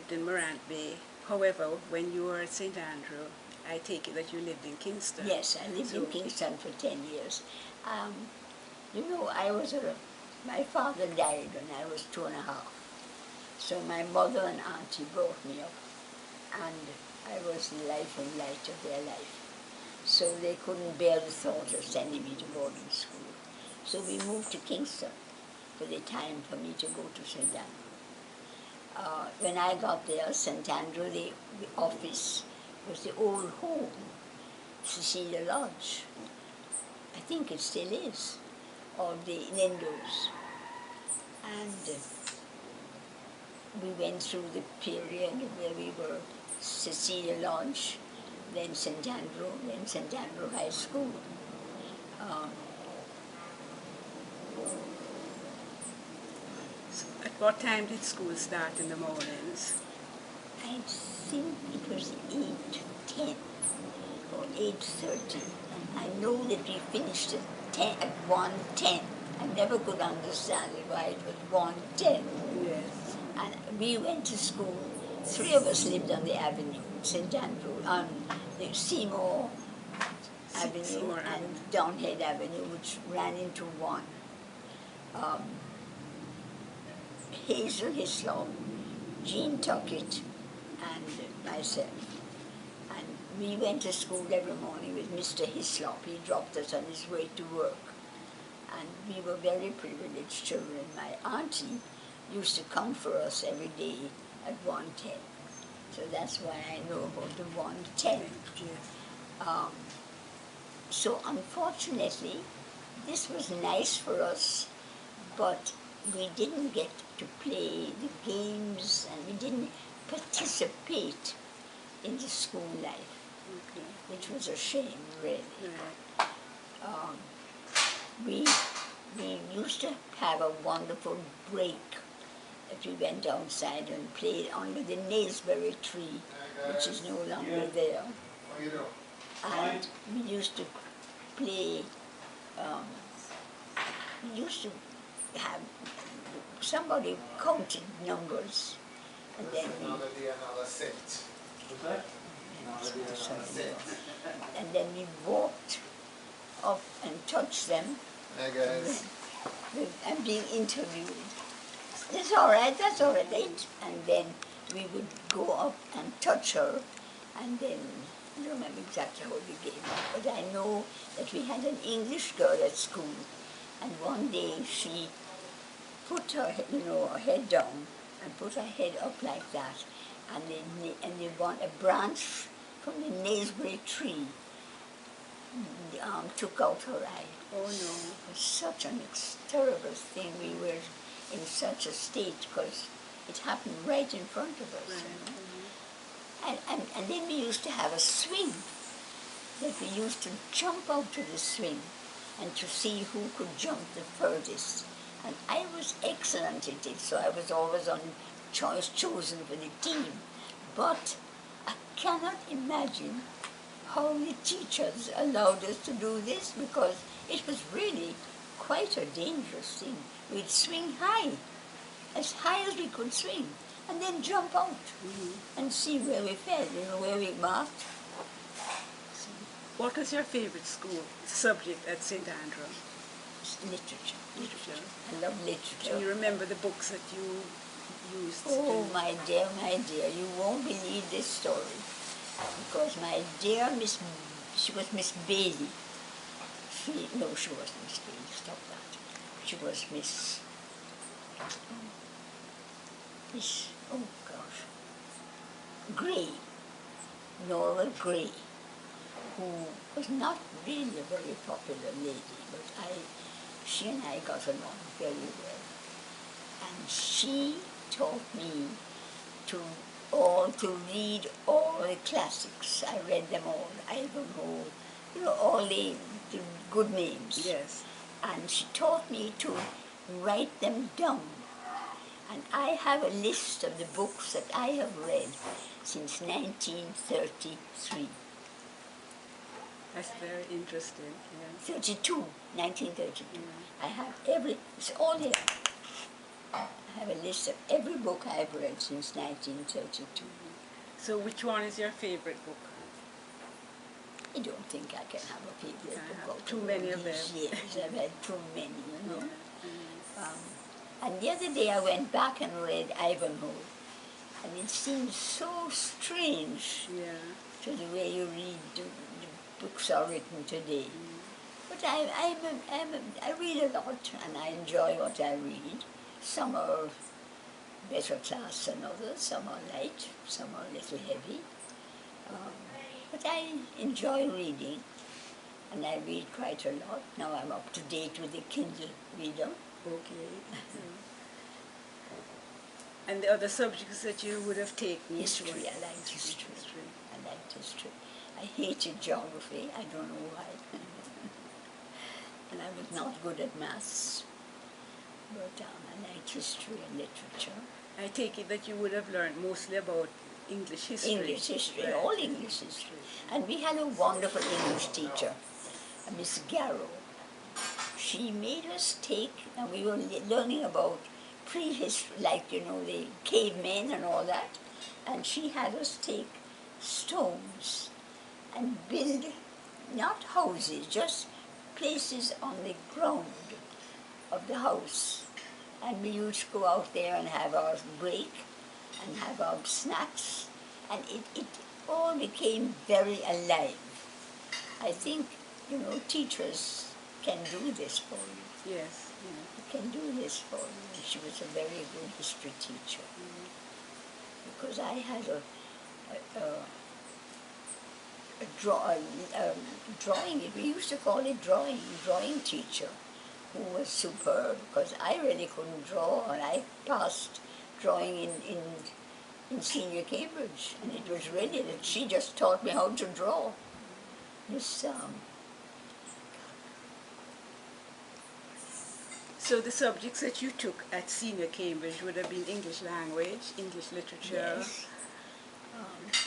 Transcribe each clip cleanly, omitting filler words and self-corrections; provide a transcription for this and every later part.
lived in Morant Bay. However, when you were at St. Andrew, I take it that you lived in Kingston. Yes, I lived in Kingston for 10 years. You know, my father died when I was 2 and a half. So my mother and auntie brought me up, and I was the life and light of their life. So they couldn't bear the thought of sending me to boarding school. So we moved to Kingston for the time for me to go to St. Andrew. When I got there, St. Andrew, the office was the old home, Cecilia Lodge. I think it still is, of the Lindos. And we went through the period where we were Cecilia Lodge, then St. Andrew, then St. Andrew High School. At what time did school start in the mornings? I think it was 8:10 or 8:30. I know that we finished at 1:10. I never could understand it, why it was 1:10. Yes. And we went to school. 3 of us lived on the avenue, St. Andrew, on the Seymour Avenue and Downhead Avenue, which ran into one. Hazel Hislop, Jean Tuckett, and myself. And we went to school every morning with Mr. Hislop. He dropped us on his way to work. And we were very privileged children. My auntie used to come for us every day at 1:10. So that's why I know about the 1:10. So unfortunately, this was nice for us, but we didn't get to play the games and we didn't participate in the school life, which was a shame, really. We used to have a wonderful break that we went outside and played under the Nailsbury tree, which is no longer there. And we used to play, we used to have, somebody counted numbers, and then we walked up and touched them. Hi guys. And being interviewed. That's all right. And then we would go up and touch her, and then I don't remember exactly how we gave up, but I know that we had an English girl at school, and one day she put her, her head down and put her head up like that, and they want a branch from the Nailsbury tree. The arm took out her eye. Oh no! It was such a terrible thing. We were in such a state because it happened right in front of us. Right. And then we used to have a swing that we used to jump out to the swing and to see who could jump the furthest. And I was excellent at it, so I was always chosen for the team. But I cannot imagine how the teachers allowed us to do this, because it was really quite a dangerous thing. We'd swing high as we could swing, and then jump out and see where we fell, where we marked. What was your favorite school subject at St. Andrew? Literature. I love literature. And you remember the books that you used? Oh, my dear, you won't believe this story. Because my dear Miss, she was Miss Bailey. No, she wasn't Miss Bailey, stop that. She was Miss, oh gosh, Gray, Nora Gray, who was not really a very popular lady, but she and I got along very well. And she taught me to read all the classics. I read them all, Ivanhoe, all the good names. Yes. And she taught me to write them down. And I have a list of the books that I have read since 1933. That's very interesting. Yeah. 1932. I have it's all here. I have a list of every book I've read since 1932. So which one is your favorite book? I don't think I can have a favorite book out too of many all of them. these years. I've had too many, you know. Yeah. And the other day I went back and read Ivanhoe, and it seems so strange to the way you read the books are written today. But I read a lot, and I enjoy what I read. Some are better class than others, some are light, some are a little heavy. But I enjoy reading, and I read quite a lot. Now I'm up to date with the Kindle reader. Okay. And the other subjects that you would have taken? History, I liked history. I liked history. I hated geography, I don't know why. And I was not good at maths. But I liked history and literature. I take it that you would have learned mostly about English history. English history, right. all English history. And we had a wonderful English teacher, Miss Garrow. She made us take, and we were learning about prehistory, like, you know, the cavemen and all that. And she had us take stones and build, not houses, just places on the ground of the house. And we used to go out there and have our break and have our snacks. And it all became very alive. I think, you know, teachers can do this for you. Yes. They can do this for you. She was a very good history teacher. Because I had a drawing, we used to call it drawing teacher, who was superb, because I really couldn't draw, and I passed drawing in senior Cambridge, and it was really that she just taught me how to draw. This, So the subjects that you took at senior Cambridge would have been English language, English literature. yes.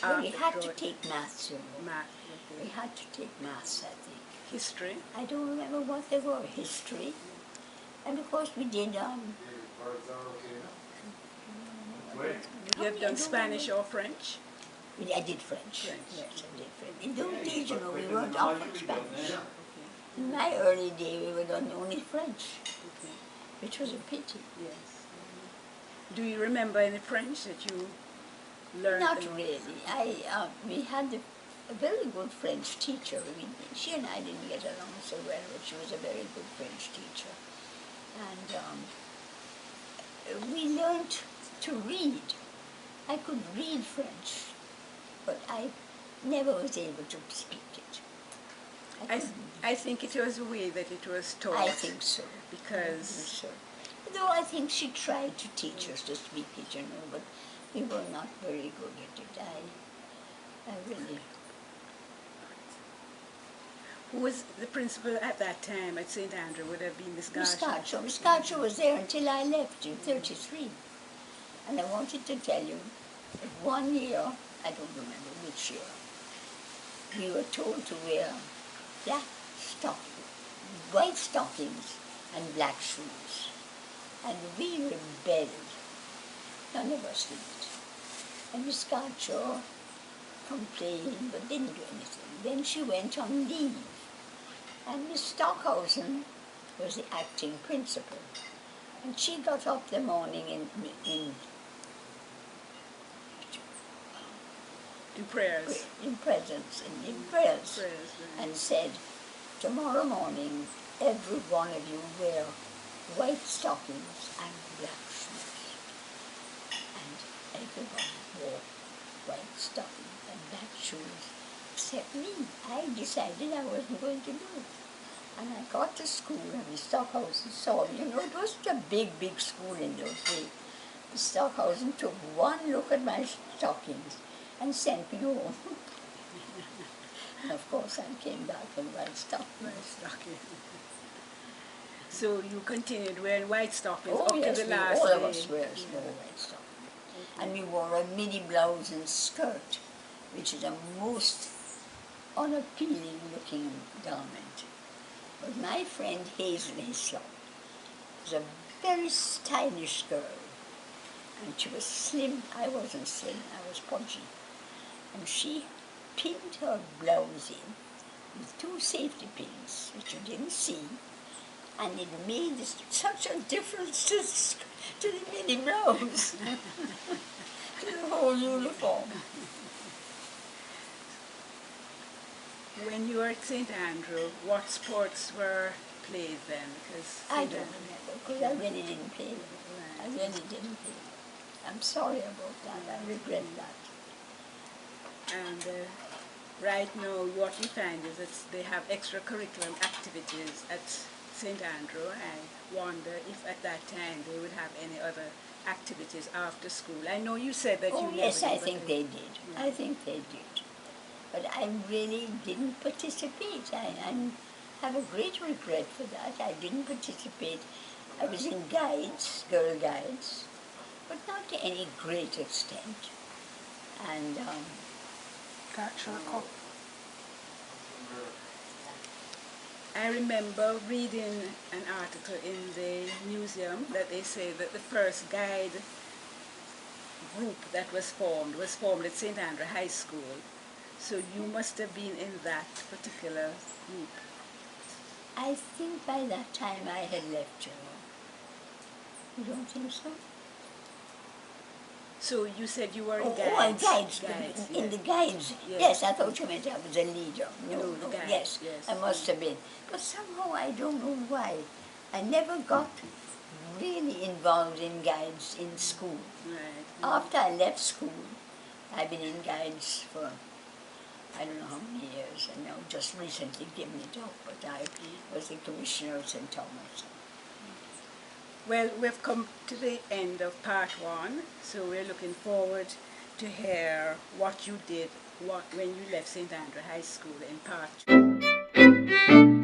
Well, we had to take maths, you know. Math. Okay. We had to take maths, I think. History. I don't remember what they were, history. And of course we did, Would you have done Spanish or French? I did French. Yes, I did French. In those days, you know, we weren't offered Spanish. In my early day, we were done only French, which was a pity. Yes. Do you remember any French that you learned? Not really. We had a very good French teacher. I mean, she and I didn't get along so well, but she was a very good French teacher. And we learned to read. I could read French, but I never was able to speak it. I think it was the way that it was taught. I think so. Because... Though I think she tried to teach us to speak it, you know, but we were not very good at it. I really... Who was the principal at that time at St. Andrew? Would have been Miss Miss Garcia. Garcia. Miss Garcia was there until I left in '33. And I wanted to tell you that one year, I don't remember which year, we were told to wear black stockings, white stockings and black shoes. And we rebelled. None of us did it. And Miss Garcia complained but didn't do anything. Then she went on leave. And Miss Stockhausen was the acting principal. And she got up the morning in prayers. In prayers, and said, tomorrow morning, every one of you wear white stockings and black shoes. And everyone wore white stockings and black shoes, except me. I decided I wasn't going to do it. And I got to school, and Miss Stockhausen saw me. You know, it wasn't a big, big school in those days. Miss Stockhausen took one look at my stockings and sent me home. And of course I came back in white stockings. So you continued wearing white stockings up to the last all day? Of us wore white stockings. And we wore a mini blouse and skirt, which is a most unappealing looking garment. But my friend Hazel Hislop was a very stylish girl. And she was slim. I wasn't slim, I was podgy. And she pinned her blouse in with 2 safety pins, which you didn't see, and it made such a difference to the mini blouse, to the whole uniform. When you were at St. Andrew, what sports were played then? Because I don't remember, because I really didn't play. I really didn't play. I'm sorry about that. I regret that. And right now, what we find is that they have extracurricular activities at St. Andrew. I wonder if at that time they would have any other activities after school. I know you said that you never Yes, I did, think they did. Yeah. I think they did. But I really didn't participate. I have a great regret for that. I didn't participate. I was in guides, girl guides, but not to any great extent. And I remember reading an article in the museum that they say that the first guide group that was formed at St. Andrew High School. So you must have been in that particular group. I think by that time I had left, you know. You don't think so? So you said you were in guides. guides. In Yes. the guides. Yes. Yes, I thought you meant I was a leader. No, the guides, Yes, yes. I must have been. But somehow I don't know why. I never got really involved in guides in school. Right. After I left school, I've been in guides for I don't know how many years, and now just recently given it up, but I was the commissioner of St. Thomas. Well, we've come to the end of part 1, so we're looking forward to hear what you did when you left St. Andrew High School in part 2.